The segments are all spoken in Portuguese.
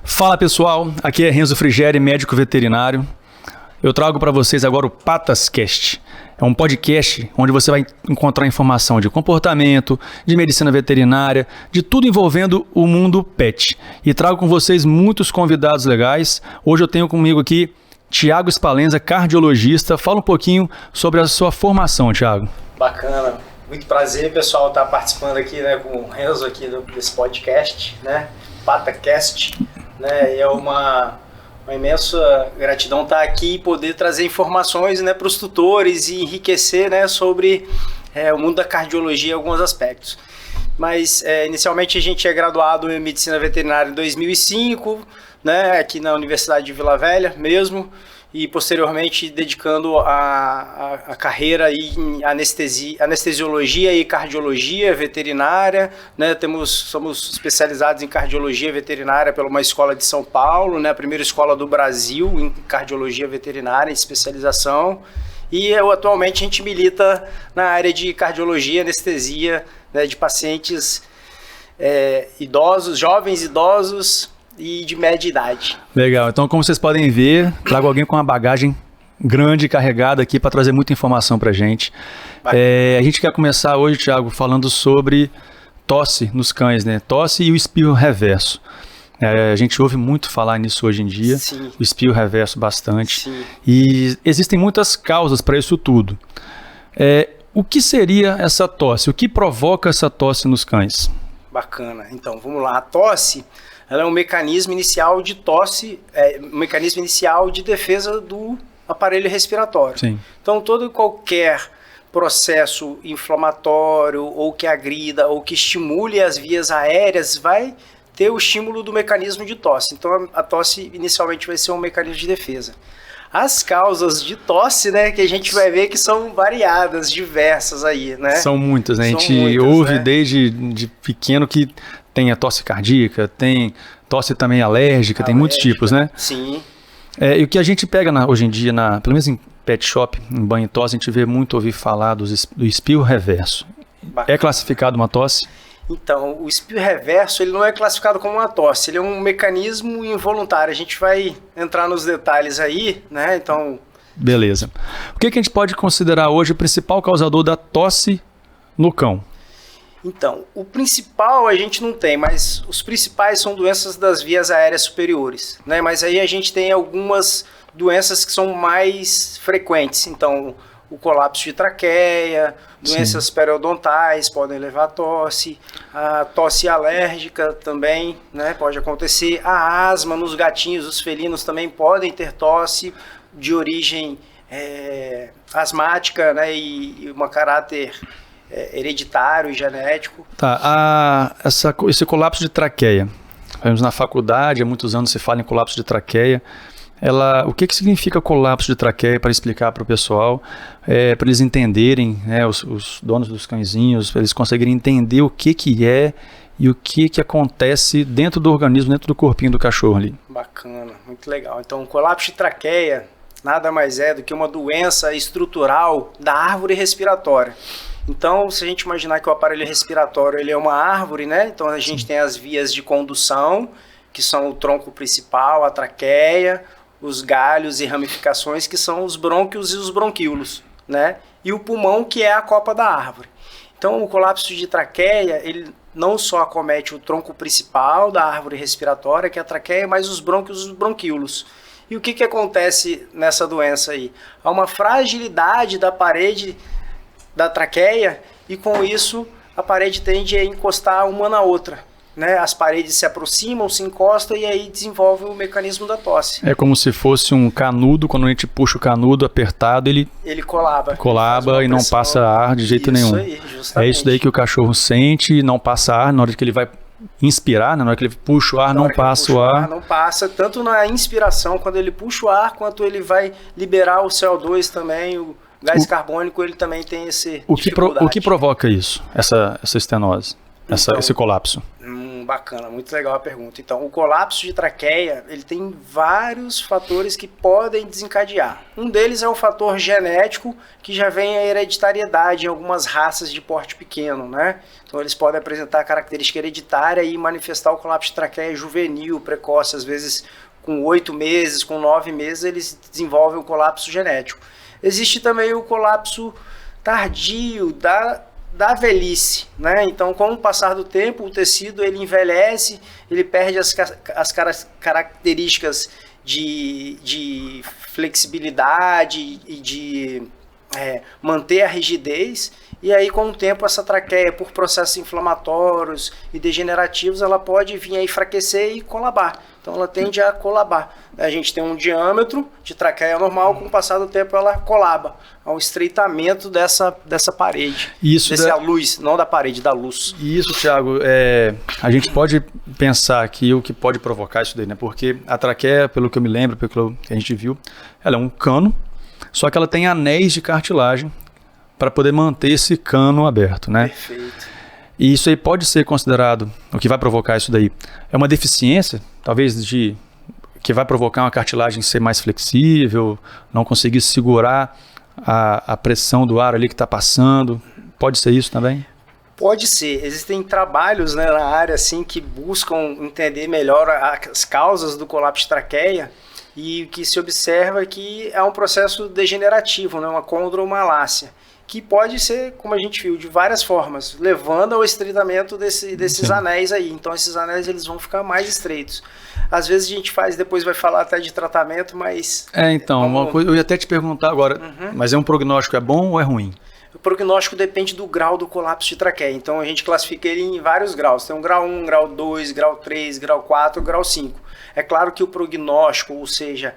Fala pessoal, aqui é Renzo Frigeri, médico veterinário. Eu trago para vocês agora o PatasCast. É um podcast onde você vai encontrar informação de comportamento, de medicina veterinária, de tudo envolvendo o mundo pet. E trago com vocês muitos convidados legais. Hoje eu tenho comigo aqui Thiago Spalenza, cardiologista. Fala um pouquinho sobre a sua formação, Thiago. Bacana, muito prazer pessoal estar participando aqui, né, com o Renzo aqui desse podcast, né, PatasCast. Né, e é uma imensa gratidão estar aqui e poder trazer informações, né, para os tutores e enriquecer, né, sobre o mundo da cardiologia em alguns aspectos. Mas inicialmente a gente é graduado em medicina veterinária em 2005, né, aqui na Universidade de Vila Velha mesmo, e posteriormente dedicando a carreira em anestesiologia e cardiologia veterinária, né? Somos especializados em cardiologia veterinária pela uma escola de São Paulo, né? A primeira escola do Brasil em cardiologia veterinária, em especialização, e atualmente a gente milita na área de cardiologia, anestesia, né, de pacientes idosos, jovens idosos, e de média idade. Legal, então como vocês podem ver, trago alguém com uma bagagem grande, carregada aqui para trazer muita informação para a gente. A gente quer começar hoje, Thiago, falando sobre tosse nos cães, né? Tosse e o espirro reverso. A gente ouve muito falar nisso hoje em dia. Sim. O espirro reverso bastante. Sim. E existem muitas causas para isso tudo. O que seria essa tosse? O que provoca essa tosse nos cães? Bacana, então vamos lá. A tosse, ela é um mecanismo inicial de tosse, um mecanismo inicial de defesa do aparelho respiratório. Sim. Então, todo e qualquer processo inflamatório, ou que agrida, ou que estimule as vias aéreas, vai ter o estímulo do mecanismo de tosse. Então, a tosse inicialmente vai ser um mecanismo de defesa. As causas de tosse, né, que a gente vai ver que são variadas, diversas aí, né? São muitas, né? A gente ouve, né, desde de pequeno que tem a tosse cardíaca, tem tosse também alérgica, tem muitos tipos, né? Sim. E o que a gente pega hoje em dia, pelo menos em pet shop, em banho e tosse, a gente vê muito ouvir falar do espirro reverso. Bacana. É classificado uma tosse? Então, o espirro reverso, ele não é classificado como uma tosse, ele é um mecanismo involuntário. A gente vai entrar nos detalhes aí, né? Então... Beleza. O que a gente pode considerar hoje o principal causador da tosse no cão? Então, o principal a gente não tem, mas os principais são doenças das vias aéreas superiores, né? Mas aí a gente tem algumas doenças que são mais frequentes. Então, o colapso de traqueia, doenças periodontais podem levar a tosse alérgica também, né, pode acontecer, a asma nos gatinhos, os felinos também podem ter tosse de origem asmática, né, e um caráter hereditário e genético. Tá, esse colapso de traqueia, na faculdade há muitos anos se fala em colapso de traqueia. O que significa colapso de traqueia, para explicar para o pessoal, para eles entenderem, né, os donos dos cãezinhos, para eles conseguirem entender o que é e o que acontece dentro do organismo, dentro do corpinho do cachorro ali. Bacana, muito legal. Então, o colapso de traqueia nada mais é do que uma doença estrutural da árvore respiratória. Então, se a gente imaginar que o aparelho respiratório ele é uma árvore, né? Então a gente tem as vias de condução, que são o tronco principal, a traqueia, os galhos e ramificações, que são os brônquios e os bronquíolos, né? E o pulmão, que é a copa da árvore. Então, o colapso de traqueia, ele não só acomete o tronco principal da árvore respiratória, que é a traqueia, mas os brônquios e os bronquíolos. E o que acontece nessa doença aí? Há uma fragilidade da parede da traqueia e, com isso, a parede tende a encostar uma na outra. Né, as paredes se aproximam, se encostam e aí desenvolve o mecanismo da tosse. É como se fosse um canudo, quando a gente puxa o canudo apertado, ele colaba e não passa ar de jeito nenhum. Aí, justamente. É isso daí que o cachorro sente e não passa ar na hora que ele vai inspirar, né? Na hora que ele puxa o ar, não passa o ar. Não passa, tanto na inspiração, quando ele puxa o ar, quanto ele vai liberar o CO2 também, o gás carbônico, ele também tem esse dificuldade. O que provoca isso, essa estenose, esse colapso? bacana, muito legal a pergunta. Então, o colapso de traqueia, ele tem vários fatores que podem desencadear. Um deles é um fator genético, que já vem a hereditariedade em algumas raças de porte pequeno, né? Então, eles podem apresentar característica hereditária e manifestar o colapso de traqueia juvenil, precoce, às vezes com 8 meses, com 9 meses, eles desenvolvem o colapso genético. Existe também o colapso tardio da velhice, né? Então, com o passar do tempo, o tecido ele envelhece, ele perde as características de flexibilidade e de manter a rigidez, e aí com o tempo essa traqueia, por processos inflamatórios e degenerativos, ela pode vir a enfraquecer e colabar. Então ela tende a colabar. A gente tem um diâmetro de traqueia normal, com o passar do tempo ela colaba. Há um estreitamento dessa parede. A luz, não da parede, da luz. E isso, Thiago, a gente pode pensar aqui o que pode provocar isso daí, né? Porque a traqueia, pelo que eu me lembro, pelo que a gente viu, ela é um cano, só que ela tem anéis de cartilagem para poder manter esse cano aberto, né? Perfeito. E isso aí pode ser considerado, o que vai provocar isso daí, é uma deficiência, talvez que vai provocar uma cartilagem ser mais flexível, não conseguir segurar a pressão do ar ali que está passando. Pode ser isso também? Pode ser. Existem trabalhos, né, na área assim, que buscam entender melhor as causas do colapso de traqueia, e o que se observa é que é um processo degenerativo, né, uma condromalácia, que pode ser, como a gente viu, de várias formas, levando ao estreitamento desses anéis aí. Então esses anéis eles vão ficar mais estreitos. Às vezes a gente depois vai falar até de tratamento, mas... então, uma coisa, eu ia até te perguntar agora, mas um prognóstico é bom ou é ruim? O prognóstico depende do grau do colapso de traqueia. Então a gente classifica ele em vários graus. Tem um grau 1, grau 2, grau 3, grau 4, grau 5. É claro que o prognóstico, ou seja,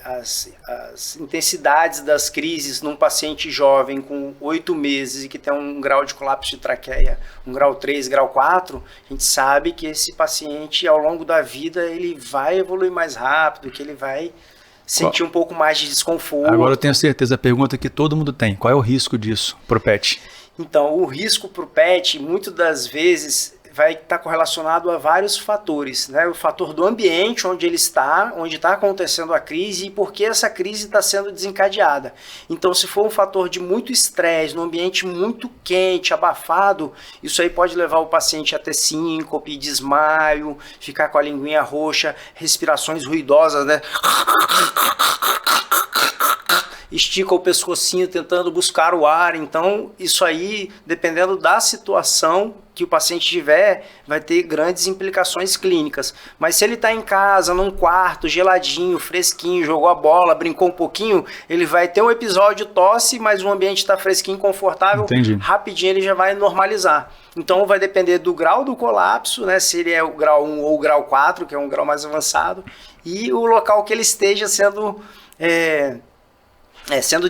as intensidades das crises num paciente jovem com 8 meses e que tem um grau de colapso de traqueia, um grau 3, grau 4, a gente sabe que esse paciente, ao longo da vida, ele vai evoluir mais rápido, que ele vai sentir um pouco mais de desconforto. Agora eu tenho certeza, a pergunta que todo mundo tem, qual é o risco disso para o PET? Então, o risco para o PET, muitas das vezes, vai estar correlacionado a vários fatores, né? O fator do ambiente onde ele está, onde está acontecendo a crise e por que essa crise está sendo desencadeada. Então, se for um fator de muito estresse, num ambiente muito quente, abafado, isso aí pode levar o paciente a ter síncope, desmaio, ficar com a linguinha roxa, respirações ruidosas, né? Estica o pescocinho tentando buscar o ar. Então, isso aí, dependendo da situação que o paciente tiver, vai ter grandes implicações clínicas. Mas se ele está em casa, num quarto, geladinho, fresquinho, jogou a bola, brincou um pouquinho, ele vai ter um episódio de tosse, mas o ambiente está fresquinho, confortável, Entendi. Rapidinho ele já vai normalizar. Então vai depender do grau do colapso, né, se ele é o grau 1 ou o grau 4, que é um grau mais avançado, e o local que ele esteja sendo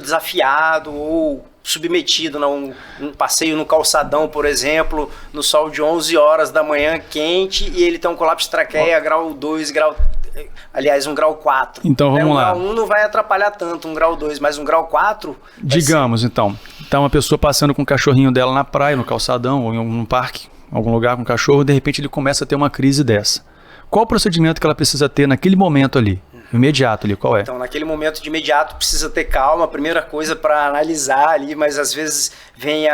desafiado ou submetido a um passeio no calçadão, por exemplo, no sol de 11 horas da manhã, quente, e ele tem um colapso de traqueia, grau 2, aliás, um grau 4. Então vamos lá. Um grau 1 não vai atrapalhar tanto, um grau 2, mas um grau 4... Digamos, então, tá uma pessoa passando com o cachorrinho dela na praia, no calçadão, ou em um parque, em algum lugar com o cachorro, de repente ele começa a ter uma crise dessa. Qual o procedimento que ela precisa ter naquele momento ali? Imediato ali, qual é? Então, naquele momento de imediato precisa ter calma, a primeira coisa para analisar ali, mas às vezes vem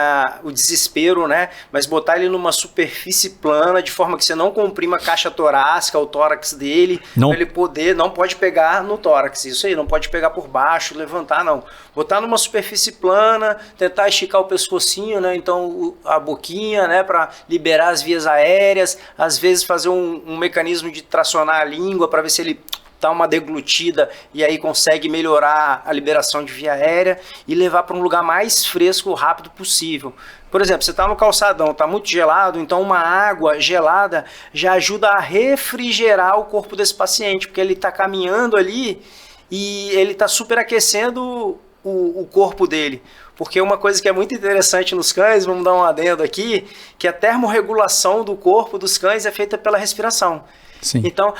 o desespero, né? Mas botar ele numa superfície plana, de forma que você não comprima a caixa torácica, o tórax dele, para ele poder, não pode pegar no tórax, isso aí, não pode pegar por baixo, levantar, não. Botar numa superfície plana, tentar esticar o pescocinho, né? Então a boquinha, né? Para liberar as vias aéreas, às vezes fazer um mecanismo de tracionar a língua para ver se ele dá uma deglutida e aí consegue melhorar a liberação de via aérea e levar para um lugar mais fresco o rápido possível. Por exemplo, você está no calçadão, está muito gelado, então uma água gelada já ajuda a refrigerar o corpo desse paciente, porque ele está caminhando ali e ele está superaquecendo o corpo dele. Porque uma coisa que é muito interessante nos cães, vamos dar um adendo aqui, que a termorregulação do corpo dos cães é feita pela respiração. Sim. Então,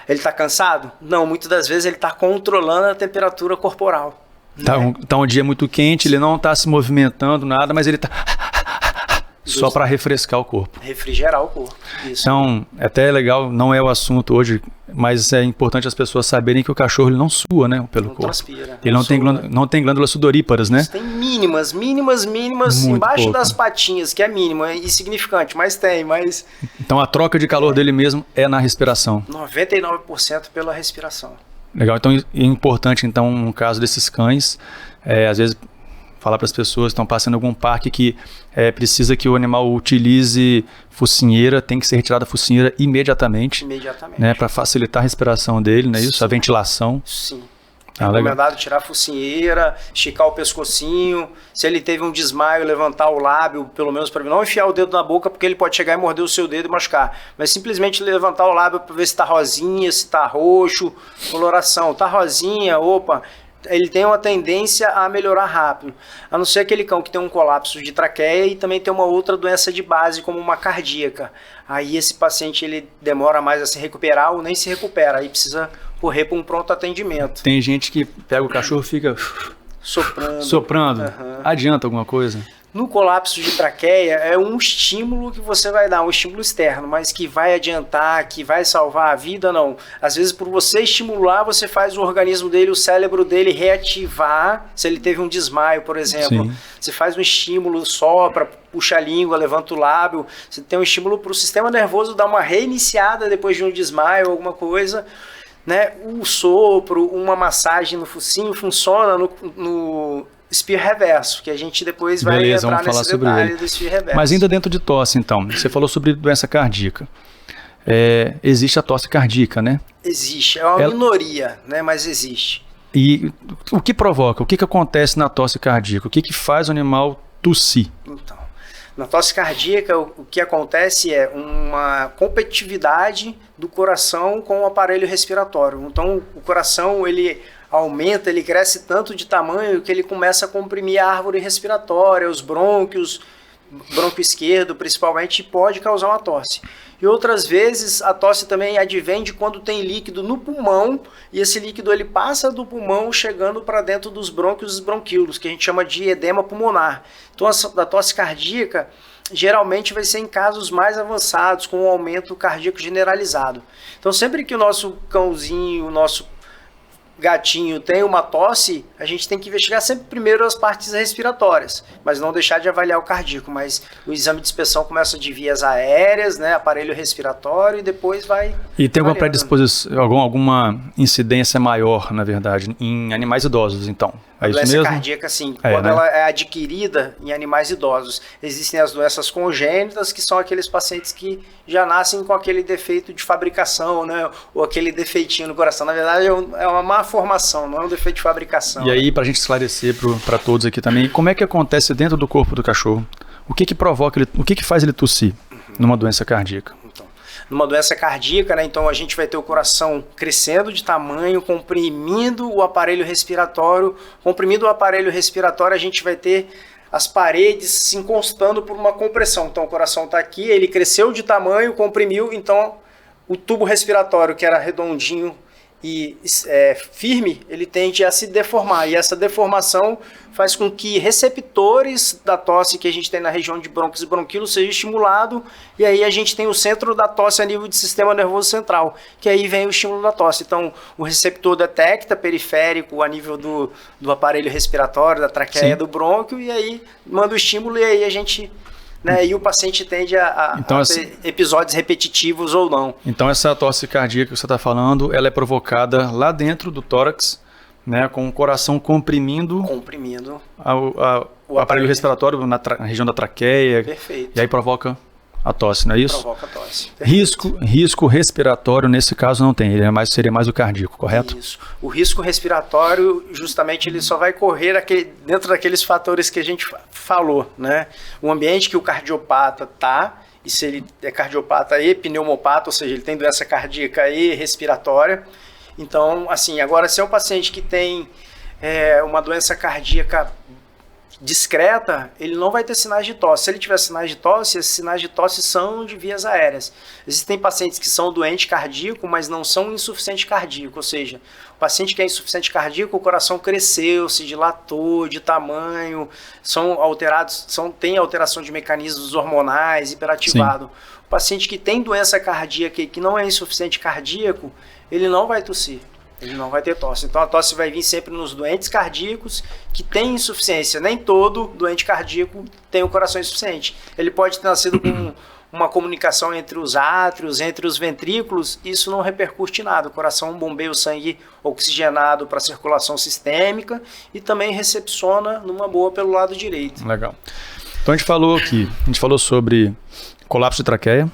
ele está cansado? Não, muitas das vezes ele está controlando a temperatura corporal. Tá um dia muito quente, ele não está se movimentando, nada, mas ele está... Só para refrescar o corpo. Refrigerar o corpo. Isso. Então, é até legal, não é o assunto hoje, mas é importante as pessoas saberem que o cachorro ele não sua, né, pelo corpo. Transpira. Ele não tem glândulas sudoríparas, né? Tem mínimas muito embaixo pouco. Das patinhas, que é mínimo, é insignificante, mas tem, mas... Então a troca de calor dele mesmo é na respiração. 99% pela respiração. Legal, então é importante, então, no caso desses cães, às vezes... falar para as pessoas que estão passando em algum parque que precisa que o animal utilize focinheira, tem que ser retirada a focinheira imediatamente. Né, para facilitar a respiração dele, não é isso? Sim. A ventilação. Sim. É recomendado tirar a focinheira, esticar o pescocinho. Se ele teve um desmaio, levantar o lábio, pelo menos para não enfiar o dedo na boca, porque ele pode chegar e morder o seu dedo e machucar. Mas simplesmente levantar o lábio para ver se está rosinha, se está roxo, coloração. Está rosinha, opa... ele tem uma tendência a melhorar rápido, a não ser aquele cão que tem um colapso de traqueia e também tem uma outra doença de base, como uma cardíaca. Aí esse paciente ele demora mais a se recuperar ou nem se recupera, aí precisa correr para um pronto atendimento. Tem gente que pega o cachorro e fica soprando. Uhum. Adianta alguma coisa? No colapso de traqueia é um estímulo que você vai dar, um estímulo externo, mas que vai adiantar, que vai salvar a vida, não. Às vezes por você estimular, você faz o organismo dele, o cérebro dele reativar, se ele teve um desmaio, por exemplo. Sim. Você faz um estímulo, sopra, puxa a língua, levanta o lábio, você tem um estímulo para o sistema nervoso dar uma reiniciada depois de um desmaio, alguma coisa. Né? O sopro, uma massagem no focinho funciona no Spear reverso, que a gente depois vai entrar nesse detalhe do Spear reverso. Mas ainda dentro de tosse, então, você falou sobre doença cardíaca. Existe a tosse cardíaca, né? Existe, é uma minoria, né? Mas existe. E o que provoca? O que acontece na tosse cardíaca? O que faz o animal tossir? Então, na tosse cardíaca, o que acontece é uma competitividade do coração com o aparelho respiratório. Então, o coração, ele aumenta, ele cresce tanto de tamanho que ele começa a comprimir a árvore respiratória, os brônquios, brônquio esquerdo principalmente, pode causar uma tosse. E outras vezes a tosse também advém de quando tem líquido no pulmão e esse líquido ele passa do pulmão chegando para dentro dos brônquios e dos bronquíolos, que a gente chama de edema pulmonar. Então a tosse cardíaca geralmente vai ser em casos mais avançados, com um aumento cardíaco generalizado. Então sempre que o nosso cãozinho, o nosso gatinho tem uma tosse, a gente tem que investigar sempre primeiro as partes respiratórias, mas não deixar de avaliar o cardíaco. Mas o exame de inspeção começa de vias aéreas, né, aparelho respiratório, e depois vai... E tem alguma predisposição, alguma incidência maior, na verdade, em animais idosos, então? A doença cardíaca, sim, quando ela é adquirida em animais idosos. Existem as doenças congênitas, que são aqueles pacientes que já nascem com aquele defeito de fabricação, né? Ou aquele defeitinho no coração. Na verdade, é uma má formação, não é um defeito de fabricação. E aí, para a gente esclarecer para todos aqui também, como é que acontece dentro do corpo do cachorro? O que provoca ele, o que faz ele tossir numa doença cardíaca? Numa doença cardíaca, né, então a gente vai ter o coração crescendo de tamanho, comprimindo o aparelho respiratório. Comprimindo o aparelho respiratório, a gente vai ter as paredes se encostando por uma compressão. Então o coração está aqui, ele cresceu de tamanho, comprimiu, então o tubo respiratório, que era redondinho e firme, ele tende a se deformar. E essa deformação faz com que receptores da tosse que a gente tem na região de brônquios e bronquíolos seja estimulado, e aí a gente tem o centro da tosse a nível de sistema nervoso central, que aí vem o estímulo da tosse. Então o receptor detecta periférico a nível do aparelho respiratório, da traqueia, do brônquio, e aí manda o estímulo, e aí a gente... Né, e o paciente tende a ter episódios repetitivos ou não. Então essa tosse cardíaca que você está falando, ela é provocada lá dentro do tórax, né, com o coração comprimindo o aparelho respiratório na região da traqueia. Perfeito. E aí provoca a tosse, não é isso? Provoca a tosse. Risco respiratório nesse caso não tem, seria mais o cardíaco, correto? Isso. O risco respiratório, justamente, ele só vai correr dentro daqueles fatores que a gente falou, né? O ambiente que o cardiopata está, e se ele é cardiopata e pneumopata, ou seja, ele tem doença cardíaca e respiratória. Então, assim, agora se é um paciente que tem uma doença cardíaca discreta, ele não vai ter sinais de tosse. Se ele tiver sinais de tosse, esses sinais de tosse são de vias aéreas. Existem pacientes que são doentes cardíacos, mas não são insuficiente cardíaco, ou seja, o paciente que é insuficiente cardíaco, o coração cresceu, se dilatou de tamanho, tem alteração de mecanismos hormonais, hiperativado. Sim. O paciente que tem doença cardíaca e que não é insuficiente cardíaco, ele não vai tossir. Ele não vai ter tosse. Então a tosse vai vir sempre nos doentes cardíacos que têm insuficiência. Nem todo doente cardíaco tem o coração insuficiente. Ele pode ter nascido com uma comunicação entre os átrios, entre os ventrículos, isso não repercute em nada. O coração bombeia o sangue oxigenado para a circulação sistêmica e também recepciona numa boa pelo lado direito. Legal. Então a gente falou sobre colapso de traqueia,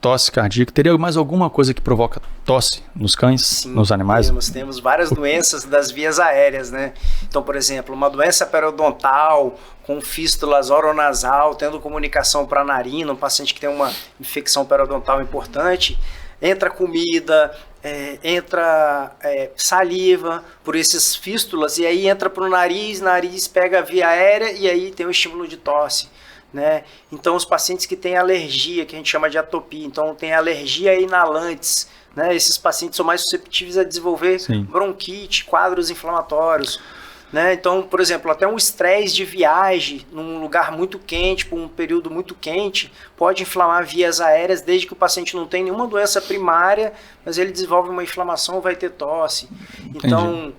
tosse cardíaca. Teria mais alguma coisa que provoca tosse nos cães, sim, nos animais? Temos várias doenças das vias aéreas, né? Então, por exemplo, uma doença periodontal com fístulas oronasal, tendo comunicação para a narina, um paciente que tem uma infecção periodontal importante, entra comida, entra saliva por esses fístulas e aí entra para o nariz pega a via aérea e aí tem um estímulo de tosse. Né? Então os pacientes que têm alergia, que a gente chama de atopia, então tem alergia a inalantes, né? Esses pacientes são mais susceptíveis a desenvolver sim, bronquite, quadros inflamatórios, né? Então, por exemplo, até um estresse de viagem num lugar muito quente, por um período muito quente, pode inflamar vias aéreas, desde que o paciente não tem nenhuma doença primária, mas ele desenvolve uma inflamação, vai ter tosse. Então,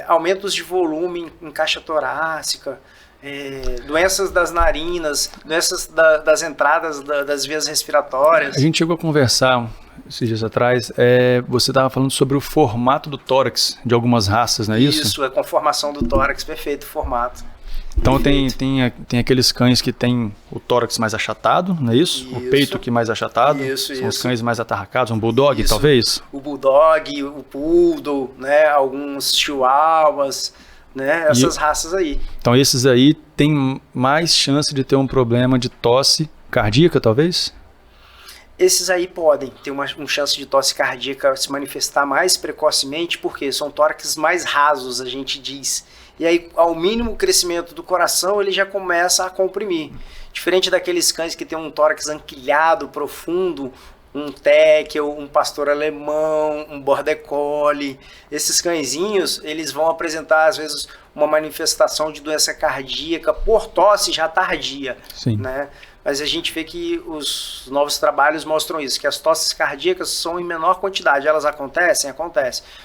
aumentos de volume em caixa torácica, doenças das narinas, doenças das entradas das vias respiratórias. A gente chegou a conversar esses dias atrás, você estava falando sobre o formato do tórax de algumas raças, não é isso? Isso, a conformação do tórax, perfeito, o formato. Então tem aqueles cães que tem o tórax mais achatado, não é isso? O peito aqui mais achatado. São os cães mais atarracados, um bulldog talvez? O bulldog, o poodle, né? Alguns chihuahuas, né? Essas raças aí. Então esses aí têm mais chance de ter um problema de tosse cardíaca, talvez? Esses aí podem ter uma chance de tosse cardíaca se manifestar mais precocemente, porque são tórax mais rasos, a gente diz. E aí, ao mínimo crescimento do coração, ele já começa a comprimir. Diferente daqueles cães que tem um tórax anquilhado, profundo, um teckel, um pastor alemão, um border collie. Esses cãezinhos, eles vão apresentar, às vezes, uma manifestação de doença cardíaca por tosse já tardia. Sim. Né? Mas a gente vê que os novos trabalhos mostram isso, que as tosses cardíacas são em menor quantidade. Elas acontecem,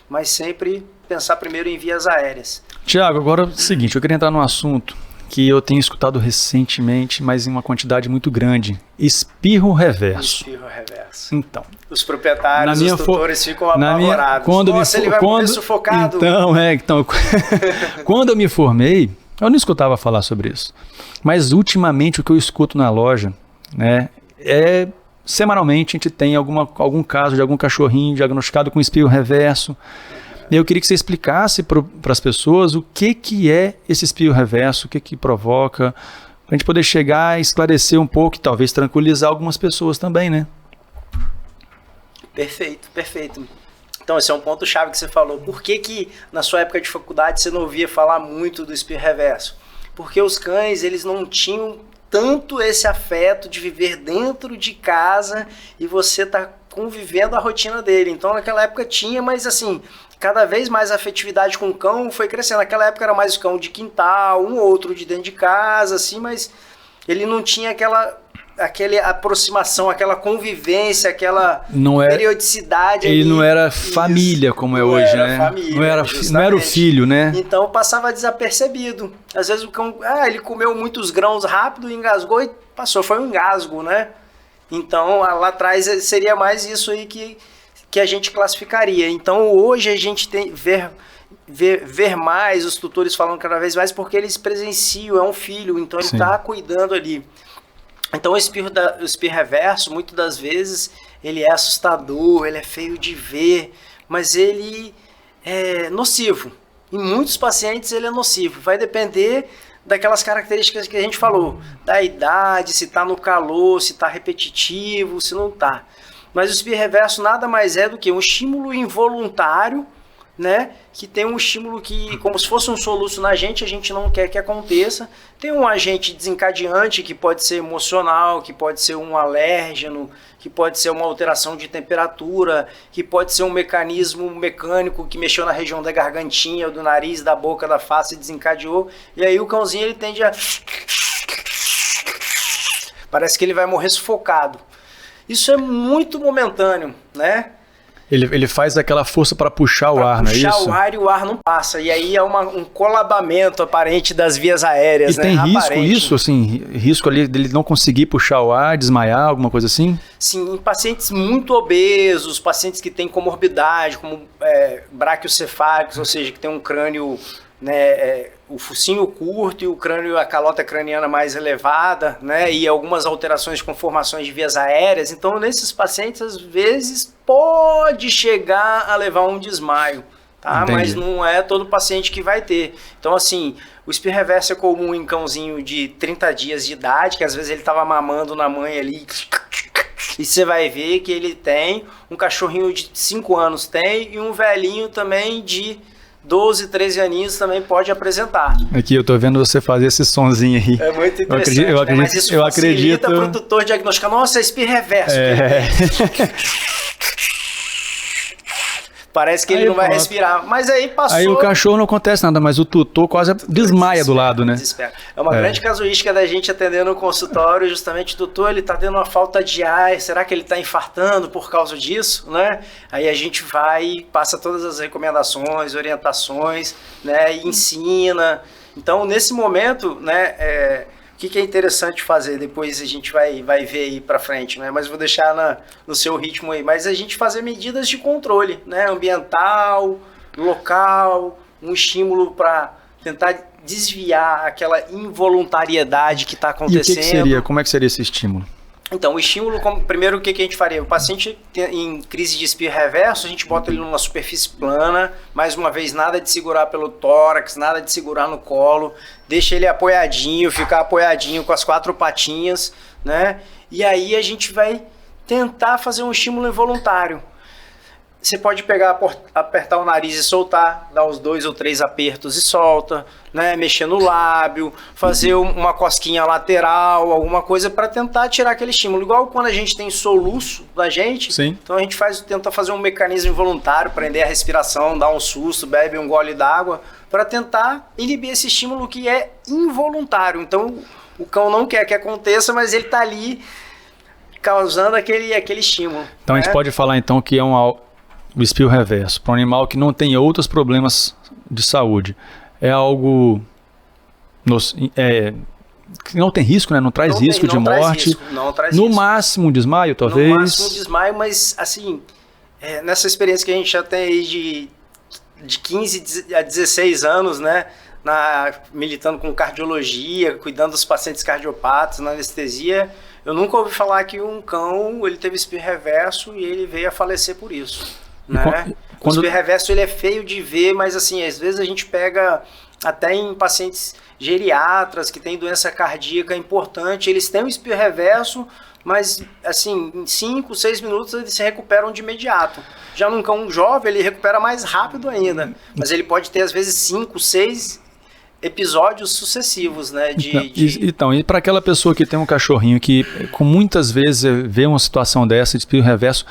mas sempre pensar primeiro em vias aéreas. Tiago, agora é o seguinte, eu queria entrar num assunto que eu tenho escutado recentemente, mas em uma quantidade muito grande. Espirro reverso. Espirro reverso. Então. Os proprietários, os tutores ficam apavorados. Nossa, ele vai morrer sufocado. Então, quando eu me formei, eu não escutava falar sobre isso. Mas ultimamente o que eu escuto na loja, né, semanalmente a gente tem algum caso de algum cachorrinho diagnosticado com espirro reverso. Eu queria que você explicasse para as pessoas o que é esse espirro reverso, o que provoca, para a gente poder chegar e esclarecer um pouco e talvez tranquilizar algumas pessoas também, né? Perfeito, perfeito. Então, esse é um ponto-chave que você falou. Por que na sua época de faculdade você não ouvia falar muito do espirro reverso? Porque os cães, eles não tinham tanto esse afeto de viver dentro de casa e você tá convivendo a rotina dele. Então, naquela época tinha, mas assim, cada vez mais a afetividade com o cão foi crescendo. Naquela época era mais o cão de quintal, um ou outro de dentro de casa, assim, mas ele não tinha aquela aproximação, aquela convivência, aquela periodicidade. Ele não era família como é hoje, né? Família, não era o filho, né? Então passava desapercebido. Às vezes o cão, ele comeu muitos grãos rápido, engasgou e passou, foi um engasgo, né? Então lá atrás seria mais isso aí que a gente classificaria. Então hoje a gente tem ver mais os tutores falando cada vez mais porque eles presenciam, é um filho, então ele está cuidando ali. Então o espirro reverso, muitas das vezes, ele é assustador, ele é feio de ver, mas ele é nocivo. Em muitos pacientes ele é nocivo, vai depender daquelas características que a gente falou, da idade, se está no calor, se está repetitivo, se não está. Mas o espirro reverso nada mais é do que um estímulo involuntário né, que tem um estímulo que, como se fosse um soluço na gente, a gente não quer que aconteça. Tem um agente desencadeante que pode ser emocional, que pode ser um alérgeno, que pode ser uma alteração de temperatura, que pode ser um mecanismo mecânico que mexeu na região da gargantinha, do nariz, da boca, da face e desencadeou. E aí o cãozinho ele tende a... Parece que ele vai morrer sufocado. Isso é muito momentâneo, né? Ele faz aquela força para puxar o ar, não é isso? Puxar o ar e o ar não passa. E aí é um colabamento aparente das vias aéreas, né? E tem risco isso, assim, risco ali dele não conseguir puxar o ar, desmaiar, alguma coisa assim? Sim, em pacientes muito obesos, pacientes que têm comorbidade, como braquiocefálicos, ou seja, que tem um crânio, né, o focinho curto e o crânio, a calota craniana mais elevada, né, e algumas alterações de conformações de vias aéreas. Então, nesses pacientes, às vezes, pode chegar a levar um desmaio, tá? Mas não é todo paciente que vai ter. Então, assim, o espirro reverso é comum em cãozinho de 30 dias de idade, que às vezes ele estava mamando na mãe ali, e você vai ver que ele tem, um cachorrinho de 5 anos tem, e um velhinho também de 12, 13 aninhos também pode apresentar. Aqui eu tô vendo você fazer esse sonzinho aí. É muito interessante, mas isso facilita para o tutor diagnosticar. Nossa, é espirro reverso. Parece que ele não vai respirar, mas aí passou... Aí o cachorro não acontece nada, mas o tutor quase desmaia do lado, né? É uma grande casuística da gente atendendo no consultório, justamente o tutor, ele tá tendo uma falta de ar, será que ele tá infartando por causa disso, né? Aí a gente vai e passa todas as recomendações, orientações, né, e ensina. Então, nesse momento, né, o que é interessante fazer, depois a gente vai ver aí para frente, né? Mas eu vou deixar no seu ritmo aí. Mas a gente fazer medidas de controle, né? Ambiental, local, um estímulo para tentar desviar aquela involuntariedade que está acontecendo. E o que seria? Como é que seria esse estímulo? Então, o estímulo, primeiro o que a gente faria? O paciente em crise de espirro reverso, a gente bota ele numa superfície plana, mais uma vez, nada de segurar pelo tórax, nada de segurar no colo, deixa ele apoiadinho, ficar apoiadinho com as 4 patinhas, né? E aí a gente vai tentar fazer um estímulo involuntário. Você pode pegar, apertar o nariz e soltar, dar uns 2 ou 3 apertos e solta, né? Mexer no lábio, fazer uma cosquinha lateral, alguma coisa para tentar tirar aquele estímulo. Igual quando a gente tem soluço da gente, sim, então a gente tenta fazer um mecanismo involuntário, prender a respiração, dar um susto, bebe um gole d'água, para tentar inibir esse estímulo que é involuntário. Então o cão não quer que aconteça, mas ele está ali causando aquele estímulo. Então a gente pode falar então que é o espirro reverso, para um animal que não tem outros problemas de saúde. É algo que não tem risco, né? Não traz risco de morte. Não traz no risco. Máximo um desmaio, talvez. No máximo um desmaio, mas assim, nessa experiência que a gente já tem aí de 15 a 16 anos, né? Militando com cardiologia, cuidando dos pacientes cardiopatas, na anestesia, eu nunca ouvi falar que um cão ele teve espirro reverso e ele veio a falecer por isso. Né? O espirro reverso ele é feio de ver, mas assim, às vezes a gente pega até em pacientes geriatras que têm doença cardíaca importante, eles têm um espirro reverso, mas assim, em 5, 6 minutos eles se recuperam de imediato. Já num cão jovem ele recupera mais rápido ainda, mas ele pode ter às vezes 5, 6 episódios sucessivos, né? Então, e para aquela pessoa que tem um cachorrinho que com muitas vezes vê uma situação dessa de espirro reverso,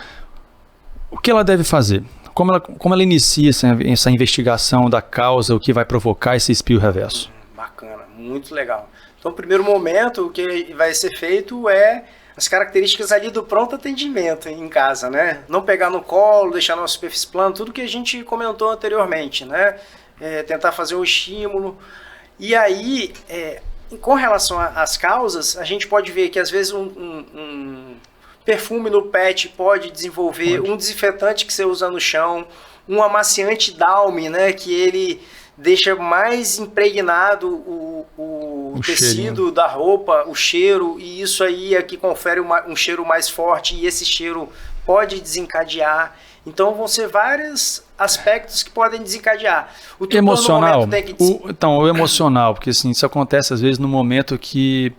o que ela deve fazer? Como ela inicia essa investigação da causa, o que vai provocar esse espirro reverso? Bacana, muito legal. Então, no primeiro momento, o que vai ser feito é as características ali do pronto atendimento em casa, né? Não pegar no colo, deixar na superfície plana, tudo que a gente comentou anteriormente, né? Tentar fazer o estímulo. E aí, com relação às causas, a gente pode ver que às vezes um perfume no pet pode desenvolver, um desinfetante que você usa no chão, um amaciante Downy, né, que ele deixa mais impregnado o tecido cheirinho da roupa, o cheiro, e isso aí é que confere um cheiro mais forte, e esse cheiro pode desencadear. Então vão ser vários aspectos que podem desencadear. O emocional, o emocional, porque assim, isso acontece às vezes no momento que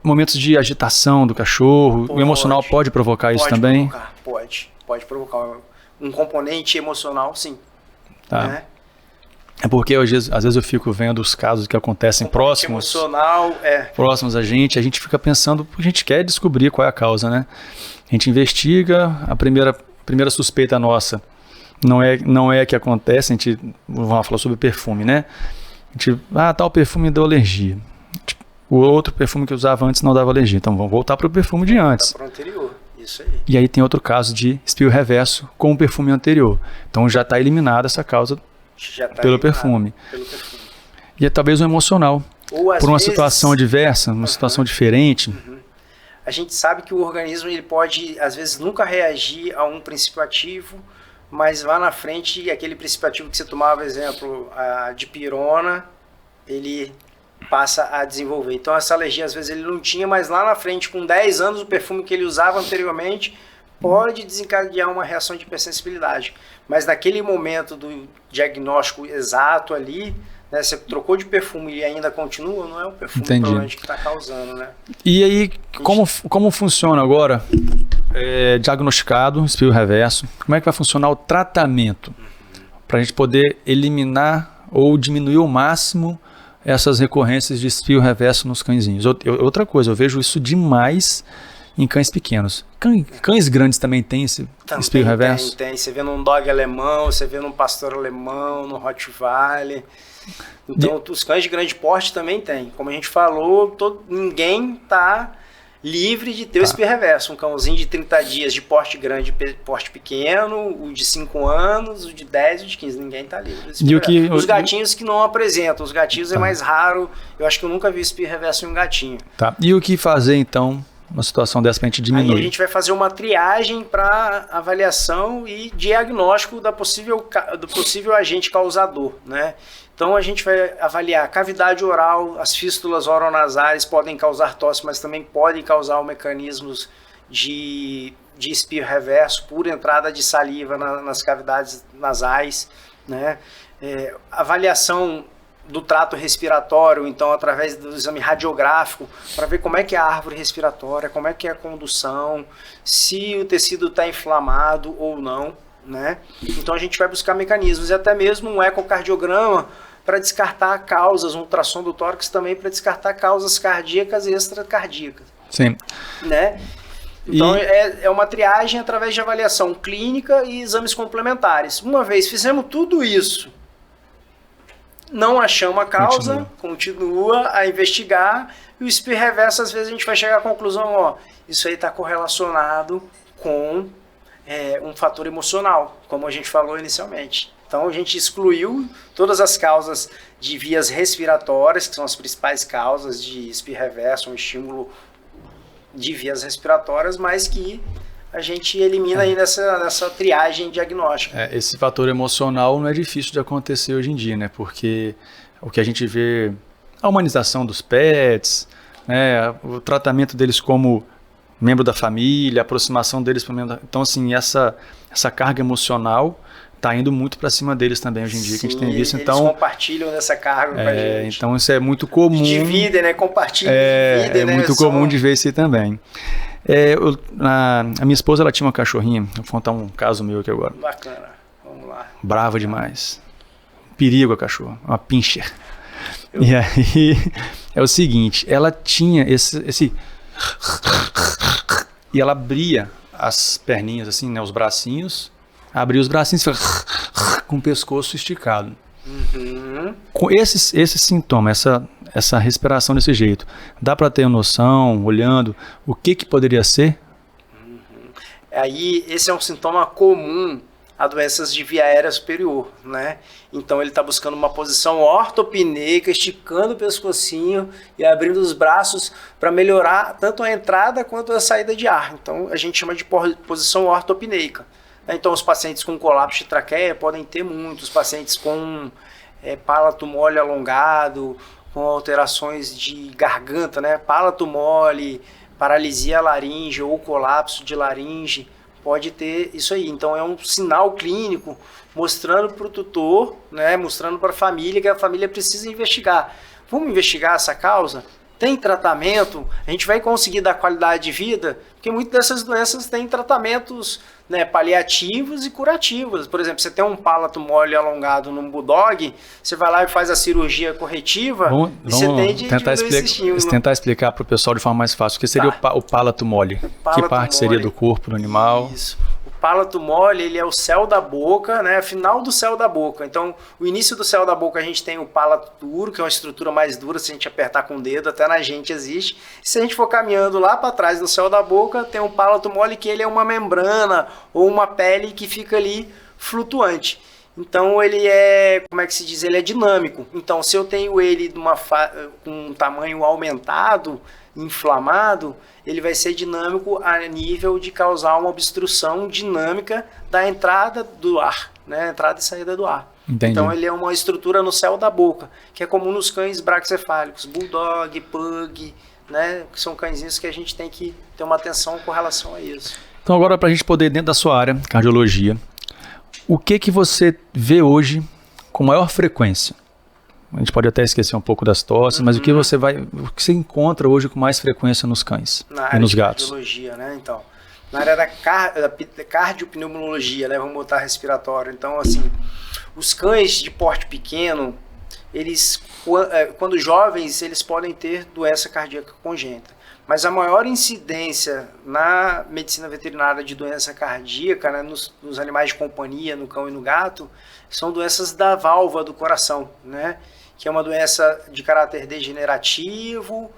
momentos de agitação do cachorro, o emocional pode provocar isso também? Pode provocar. um componente emocional, sim. Tá. Né? É porque às vezes eu fico vendo os casos que acontecem próximos a gente fica pensando, a gente quer descobrir qual é a causa, né? A gente investiga, a primeira suspeita nossa não é que acontece, a gente, vamos falar sobre perfume, né? A gente, tal perfume deu alergia. O outro perfume que eu usava antes não dava alergia, então vamos voltar para o perfume de antes. Para o anterior, isso aí. E aí tem outro caso de espirro reverso com o perfume anterior. Então já está eliminada essa causa pelo perfume. E é talvez um emocional. Ou, por uma situação adversa, uma situação diferente. A gente sabe que o organismo ele pode, às vezes, nunca reagir a um princípio ativo, mas lá na frente, aquele princípio ativo que você tomava, por exemplo, a dipirona, ele passa a desenvolver. Então, essa alergia, às vezes, ele não tinha, mas lá na frente, com 10 anos, o perfume que ele usava anteriormente pode desencadear uma reação de hipersensibilidade. Mas naquele momento do diagnóstico exato ali, né, você trocou de perfume e ainda continua, não é o perfume provavelmente que está causando, né? E aí, como funciona agora, diagnosticado, espirro reverso, como é que vai funcionar o tratamento? Para a gente poder eliminar ou diminuir ao máximo essas recorrências de espirro reverso nos cãezinhos. Outra coisa, eu vejo isso demais em cães pequenos. Cães grandes também têm esse espirro reverso? Tem. Você vê num dog alemão, você vê num pastor alemão, num Rottweiler. Então, os cães de grande porte também tem. Como a gente falou, ninguém está livre de ter o espirro reverso. Um cãozinho de 30 dias de porte grande, porte pequeno, o de 5 anos, o de 10 e o de 15. Ninguém está livre do espirro reverso. Os gatinhos que não apresentam. Os gatinhos é mais raro. Eu acho que eu nunca vi espirro reverso em um gatinho. Tá. E o que fazer, então, uma situação dessa para a gente diminuir? Aí a gente vai fazer uma triagem para avaliação e diagnóstico do possível agente causador, né? Então a gente vai avaliar a cavidade oral, as fístulas oronasais podem causar tosse, mas também podem causar mecanismos de espirro reverso por entrada de saliva nas cavidades nasais, né? Avaliação do trato respiratório, então através do exame radiográfico, para ver como é que é a árvore respiratória, como é que é a condução, se o tecido está inflamado ou não, né? Então a gente vai buscar mecanismos e até mesmo um ecocardiograma para descartar causas, um ultrassom do tórax também para descartar causas cardíacas e extracardíacas. Sim. Né? Então é uma triagem através de avaliação clínica e exames complementares. Uma vez fizemos tudo isso, não achamos a causa, continua a investigar, e o espirro reverso, às vezes a gente vai chegar à conclusão, isso aí está correlacionado com um fator emocional, como a gente falou inicialmente. Então a gente excluiu todas as causas de vias respiratórias, que são as principais causas de espirro reverso, um estímulo de vias respiratórias, mas que a gente elimina aí nessa triagem diagnóstica. Esse fator emocional não é difícil de acontecer hoje em dia, né? Porque o que a gente vê, a humanização dos pets, né? O tratamento deles como membro da família, a aproximação deles para membro da... Então, assim, essa carga emocional está indo muito para cima deles também hoje em dia, que a gente tem visto. Então, eles compartilham dessa carga com a gente. Então, isso é muito comum. Dividem, né? Compartilham, dividem, né? É muito comum de ver isso aí também. A minha esposa, ela tinha uma cachorrinha, vou contar um caso meu aqui agora. Bacana, vamos lá. Brava demais. Perigo a cachorra, uma pincher. E aí, é o seguinte, ela tinha esse... E ela abria as perninhas assim, né, os bracinhos, abria os bracinhos com o pescoço esticado. Com esse sintoma, essa respiração desse jeito, dá para ter noção, olhando, o que poderia ser? Aí, esse é um sintoma comum a doenças de via aérea superior, né? Então ele está buscando uma posição ortopneica, esticando o pescocinho e abrindo os braços para melhorar tanto a entrada quanto a saída de ar. Então a gente chama de posição ortopneica. Então os pacientes com colapso de traqueia podem ter muitos, pacientes com palato mole alongado, com alterações de garganta, né? Palato mole, paralisia laríngea ou colapso de laringe, pode ter isso aí. Então é um sinal clínico mostrando para o tutor, né, mostrando para a família que a família precisa investigar. Vamos investigar essa causa? tem tratamento, a gente vai conseguir dar qualidade de vida, porque muitas dessas doenças têm tratamentos, né, paliativos e curativos. Por exemplo, você tem um palato mole alongado num bulldog, você vai lá e faz a cirurgia corretiva, e você tem de diminuir esse estímulo. Tentar explicar para o pessoal de forma mais fácil, o que seria o palato mole? Que parte seria do corpo do animal? Isso. O palato mole, ele é o céu da boca, né? Final do céu da boca. Então, o início do céu da boca a gente tem o palato duro, que é uma estrutura mais dura, se a gente apertar com o dedo, até na gente existe. Se a gente for caminhando lá para trás no céu da boca, tem o palato mole, que ele é uma membrana ou uma pele que fica ali flutuante. Então, ele é, como é que se diz? Ele é dinâmico. Então, se eu tenho ele com um tamanho aumentado, inflamado, ele vai ser dinâmico a nível de causar uma obstrução dinâmica da entrada do ar, né? Entrada e saída do ar. Entendi. Então ele é uma estrutura no céu da boca, que é comum nos cães braquicefálicos, bulldog, pug, né? Que são cãezinhos que a gente tem que ter uma atenção com relação a isso. Então agora, para a gente poder, dentro da sua área, cardiologia, o que você vê hoje com maior frequência? A gente pode até esquecer um pouco das tosses, mas o que você encontra hoje com mais frequência nos cães e nos gatos? Na área de cardiologia, né? Então, na área da cardiopneumologia, né? Vamos botar respiratório. Então, assim, os cães de porte pequeno, eles, quando jovens, eles podem ter doença cardíaca congênita. Mas a maior incidência na medicina veterinária de doença cardíaca, né, nos animais de companhia, no cão e no gato, são doenças da válvula do coração, né? Que é uma doença de caráter degenerativo,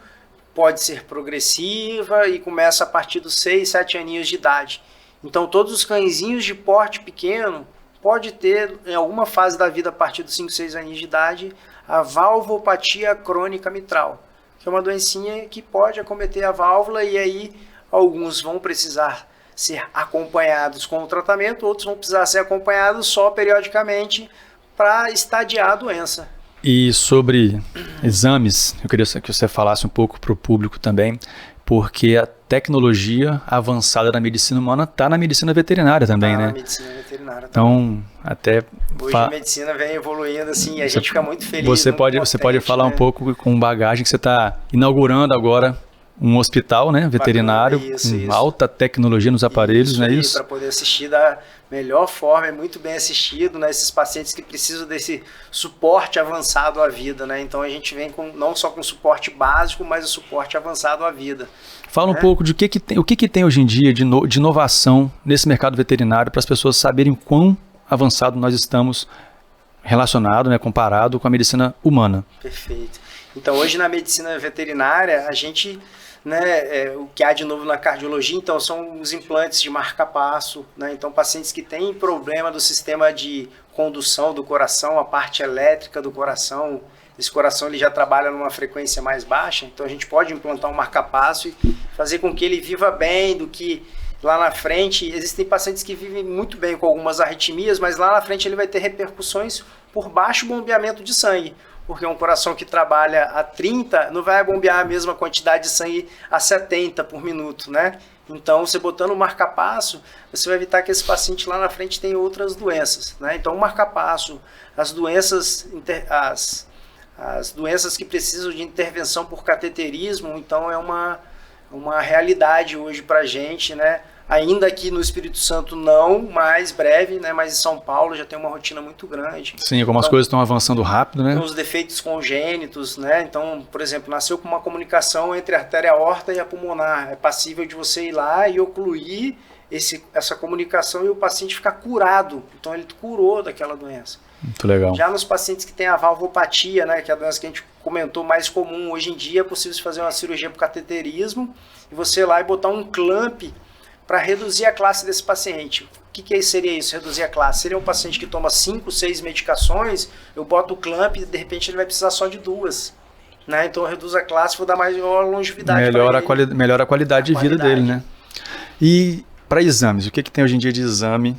pode ser progressiva e começa a partir dos 6, 7 aninhos de idade. Então, todos os cãezinhos de porte pequeno pode ter, em alguma fase da vida, a partir dos 5, 6 aninhos de idade, a valvopatia crônica mitral, que é uma doencinha que pode acometer a válvula e aí alguns vão precisar ser acompanhados com o tratamento, outros vão precisar ser acompanhados só periodicamente para estadiar a doença. E sobre exames, eu queria que você falasse um pouco para o público também, porque a tecnologia avançada da medicina humana está na medicina veterinária também, né? Na medicina veterinária então, até... Hoje a medicina vem evoluindo assim, e a gente fica muito feliz. Você pode falar, né, um pouco com bagagem que você está inaugurando agora um hospital, né, veterinário, com alta tecnologia nos aparelhos, não é isso? Para poder assistir da melhor forma, é muito bem assistido, né, esses pacientes que precisam desse suporte avançado à vida, né? Então a gente vem não só com suporte básico, mas o suporte avançado à vida. Fala um pouco de o que tem hoje em dia de inovação nesse mercado veterinário para as pessoas saberem quão avançado nós estamos relacionado, né, comparado com a medicina humana. Perfeito. Então hoje na medicina veterinária a gente, né, o que há de novo na cardiologia, então são os implantes de marca-passo, né? Então pacientes que têm problema do sistema de condução do coração, a parte elétrica do coração, esse coração ele já trabalha numa frequência mais baixa, então a gente pode implantar um marca-passo e fazer com que ele viva bem, do que lá na frente, existem pacientes que vivem muito bem com algumas arritmias, mas lá na frente ele vai ter repercussões por baixo bombeamento de sangue, porque um coração que trabalha a 30 não vai bombear a mesma quantidade de sangue a 70 por minuto, né? Então, você botando o marca-passo, você vai evitar que esse paciente lá na frente tenha outras doenças, né? Então, o marca-passo, as doenças que precisam de intervenção por cateterismo, então é uma realidade hoje para a gente, né? Ainda aqui no Espírito Santo não, mais breve, né? Mas em São Paulo já tem uma rotina muito grande. Sim, como as coisas estão avançando rápido, né? Com os defeitos congênitos, né? Então, por exemplo, nasceu com uma comunicação entre a artéria aorta e a pulmonar. É passível de você ir lá e ocluir essa comunicação e o paciente ficar curado. Então, ele curou daquela doença. Muito legal. Já nos pacientes que têm a valvopatia, né? Que é a doença que a gente comentou mais comum, hoje em dia é possível fazer uma cirurgia por cateterismo e você ir lá e botar um clamp para reduzir a classe desse paciente. O que seria isso, reduzir a classe? Seria um paciente que toma 5, 6 medicações, eu boto o clamp e de repente ele vai precisar só de 2. Né? Então eu reduzo a classe, vou dar maior longevidade para ele. Melhora a qualidade de vida dele, né? E para exames, o que tem hoje em dia de exame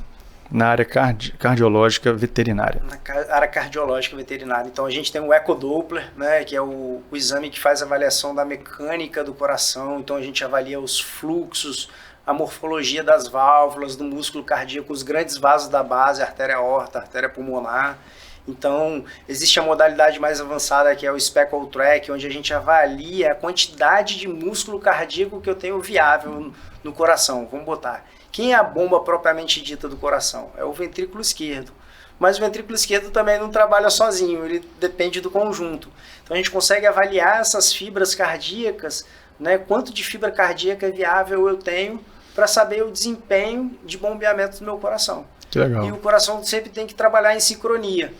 na área cardiológica veterinária? Na área cardiológica veterinária, então a gente tem o ecodoppler, né, que é o exame que faz a avaliação da mecânica do coração, então a gente avalia os fluxos, a morfologia das válvulas, do músculo cardíaco, os grandes vasos da base, a artéria aorta, a artéria pulmonar. Então, existe a modalidade mais avançada que é o Speckle Track, onde a gente avalia a quantidade de músculo cardíaco que eu tenho viável no coração. Vamos botar. Quem é a bomba propriamente dita do coração? É o ventrículo esquerdo. Mas o ventrículo esquerdo também não trabalha sozinho, ele depende do conjunto. Então a gente consegue avaliar essas fibras cardíacas, né, quanto de fibra cardíaca viável eu tenho para saber o desempenho de bombeamento do meu coração. Que legal. E o coração sempre tem que trabalhar em sincronia.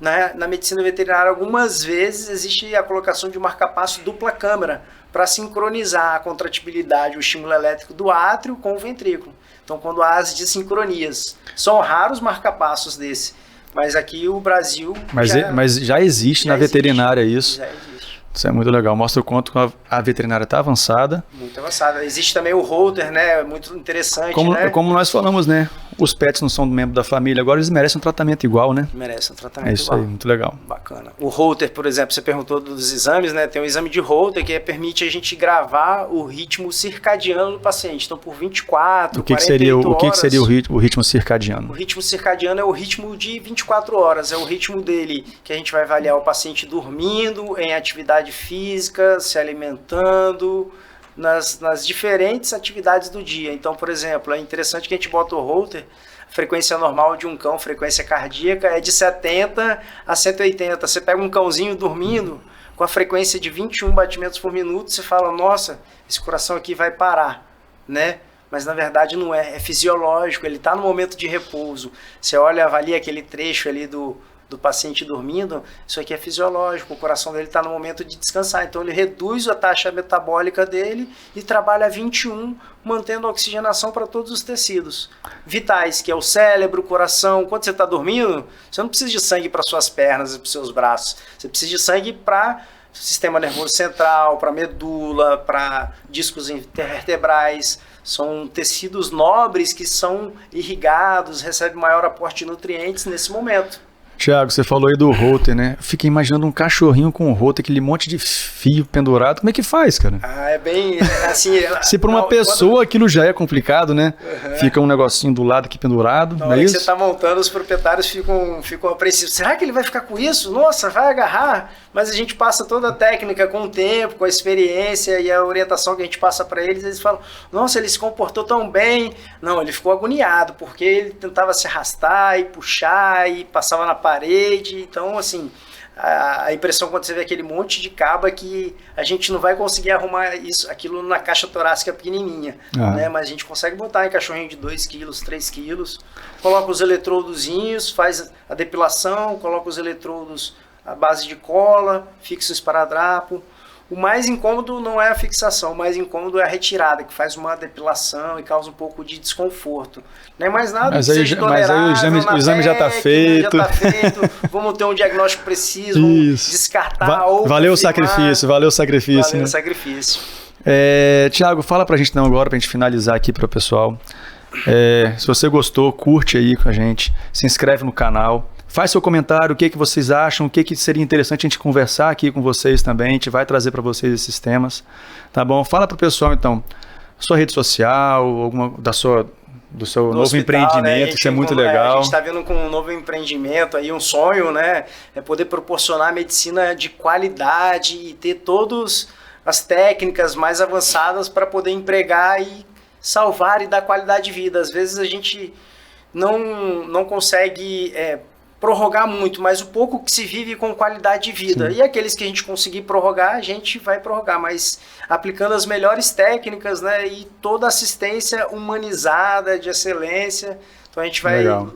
Na medicina veterinária, algumas vezes existe a colocação de um marca-passo dupla câmara para sincronizar a contratibilidade, o estímulo elétrico do átrio com o ventrículo. Então, quando há as desincronias, são raros marca-passos desse, mas aqui o Brasil... Mas já existe na veterinária isso. Já existe. Isso é muito legal, mostra o quanto a veterinária está avançada. Muito avançada. Existe também o Holter, né? Muito interessante, como nós falamos, né? Os pets não são membro da família, agora eles merecem um tratamento igual, né? Merecem um tratamento igual. É isso aí, muito legal. Bacana. O Holter, por exemplo, você perguntou dos exames, né? Tem um exame de Holter que permite a gente gravar o ritmo circadiano do paciente. Então, por 24, 48 horas... O que seria o ritmo circadiano? O ritmo circadiano é o ritmo de 24 horas. É o ritmo dele que a gente vai avaliar o paciente dormindo, em atividade física, se alimentando... Nas diferentes atividades do dia. Então, por exemplo, é interessante que a gente bota o Holter, a frequência normal de um cão, frequência cardíaca, é de 70 a 180. Você pega um cãozinho dormindo com a frequência de 21 batimentos por minuto, você fala, nossa, esse coração aqui vai parar, né? Mas na verdade não é fisiológico, ele está no momento de repouso. Você olha, avalia aquele trecho ali do paciente dormindo, isso aqui é fisiológico, o coração dele está no momento de descansar, então ele reduz a taxa metabólica dele e trabalha 21, mantendo a oxigenação para todos os tecidos vitais, que é o cérebro, o coração. Quando você está dormindo, você não precisa de sangue para suas pernas e para os seus braços, você precisa de sangue para o sistema nervoso central, para a medula, para discos intervertebrais. São tecidos nobres que são irrigados, recebem maior aporte de nutrientes nesse momento. Tiago, você falou aí do Holter, né? Fiquei imaginando um cachorrinho com um Holter, aquele monte de fio pendurado. Como é que faz, cara? É bem assim... Se para uma pessoa aquilo já é complicado, né? Uhum. Fica um negocinho do lado aqui pendurado, não é isso? Que você está montando, os proprietários ficam apreensivos. Será que ele vai ficar com isso? Nossa, vai agarrar? Mas a gente passa toda a técnica com o tempo, com a experiência e a orientação que a gente passa para eles. Eles falam, nossa, ele se comportou tão bem. Não, ele ficou agoniado, porque ele tentava se arrastar e puxar e passava na parede. Então, assim, a impressão quando você vê aquele monte de cabo é que a gente não vai conseguir arrumar aquilo na caixa torácica pequenininha, né? Mas a gente consegue botar em cachorrinho de 2 quilos, 3 quilos, coloca os eletrodozinhos, faz a depilação, coloca os eletrodos à base de cola, fixa o esparadrapo. O mais incômodo não é a fixação, o mais incômodo é a retirada, que faz uma depilação e causa um pouco de desconforto. Não é mais nada que seja tolerável, mas aí o exame já está feito. Vamos ter um diagnóstico preciso, vamos descartar ou valeu o sacrifício, valeu o sacrifício. Valeu né? o sacrifício. Tiago, fala pra gente então agora, pra gente finalizar aqui para o pessoal. Se você gostou, curte aí com a gente, se inscreve no canal. Faz seu comentário, o que vocês acham, o que seria interessante a gente conversar aqui com vocês também. A gente vai trazer para vocês esses temas, tá bom? Fala para o pessoal, então, sua rede social, alguma do seu novo hospital, empreendimento, né? Isso é muito legal. A gente está vendo com um novo empreendimento, aí um sonho, né? É poder proporcionar medicina de qualidade e ter todas as técnicas mais avançadas para poder empregar e salvar e dar qualidade de vida. Às vezes a gente não consegue... prorrogar muito, mas o pouco que se vive com qualidade de vida. Sim. E aqueles que a gente conseguir prorrogar, a gente vai prorrogar, mas aplicando as melhores técnicas, né, e toda assistência humanizada, de excelência. Então a gente vai... Legal.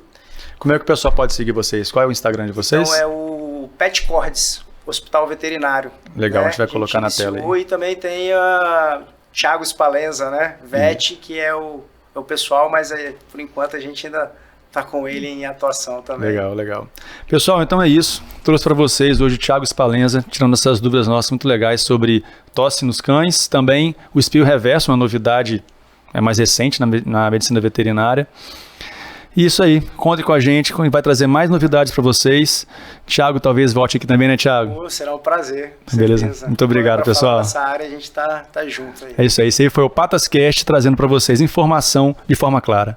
Como é que o pessoal pode seguir vocês? Qual é o Instagram de vocês? Então é o Pet Cordes, Hospital Veterinário. Legal, né? a gente vai colocar na tela aí. E também tem a Thiago Spalenza, né, Vet, que é o pessoal, mas por enquanto a gente ainda... tá com ele em atuação também. Legal. Pessoal, então é isso. Trouxe para vocês hoje o Thiago Spalenza, tirando essas dúvidas nossas muito legais sobre tosse nos cães. Também o espirro reverso, uma novidade mais recente na medicina veterinária. E isso aí, conte com a gente, vai trazer mais novidades para vocês. Thiago talvez volte aqui também, né, Thiago? Será um prazer. Beleza, certeza. Muito obrigado, pessoal. Nessa área a gente tá junto aí. É isso aí, esse aí foi o PatasCast trazendo para vocês informação de forma clara.